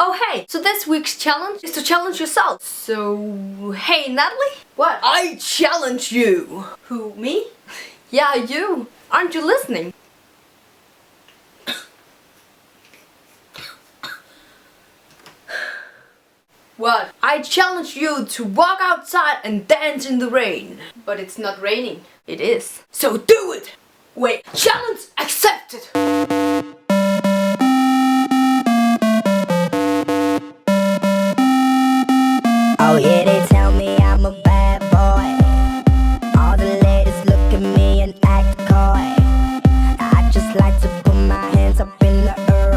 Oh hey, so this week's challenge is to challenge yourself. So, hey Natalie? What? I challenge you! Who, me? Yeah, you. Aren't you listening? What? I challenge you to walk outside and dance in the rain. But it's not raining. It is. So do it! Wait, challenge accepted! Oh yeah, they tell me I'm a bad boy. All the ladies look at me and act coy. I just like to put my hands up in the air.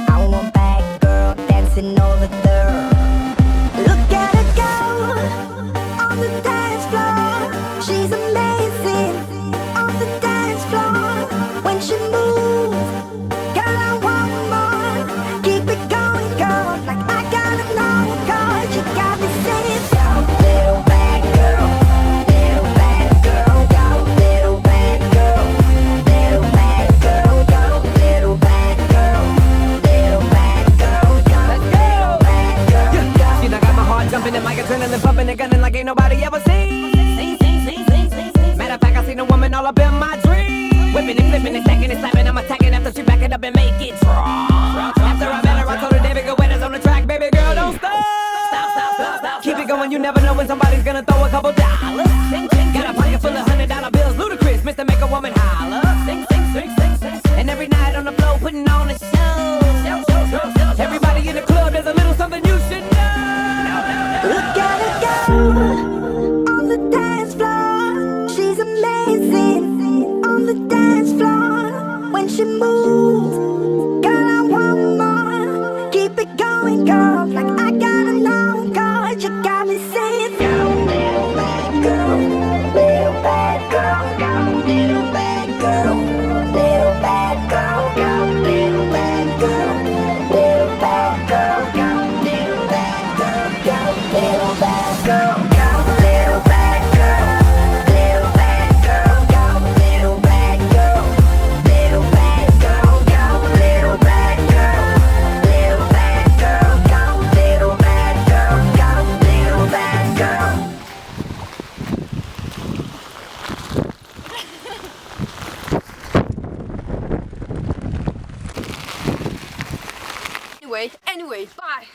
I want a bad girl dancing over there. Look at her go on the dance floor. She's amazing on the dance floor. When she moves, girl, I want more. Keep it going, girl, like I gotta know, girl. You got me saying, go, little bad girl, little bad girl, go, little bad girl, little bad girl, go, little bad girl, little bad girl, go, little bad girl, go. See, I got my heart jumping and my adrenaline pumping and gunning like ain't nobody ever seen. Matter of fact, I seen a woman all up in my dream. Whipping and flipping and stacking and slapping, I'm attacking after she back it up and make it drop. After I met her, I told her, David Guetta's on the track, baby girl, don't stop. Keep it going, you never know when somebody's gonna throw a couple dollars. Got a pocket full of $100 bills, Ludacris, Mr. Make a Woman holler. And every night on the floor, putting on a show. Everybody in the club, there's a little something you should know. Look at her go on the dance floor. She's amazing on the dance floor. When she moves, girl, I want more. Keep it going, girl, like I gotta know, girl. You got me saying, go, little bad girl, little bad girl, go, little bad girl, little bad girl, go, little bad girl, little bad girl, go, little bad girl, go, little bad girl, go, little bad girl, little bad girl, go, little bad girl, little bad girl, go, little bad girl, little bad girl, go, little bad girl, go, little bad girl. Anyway, bye.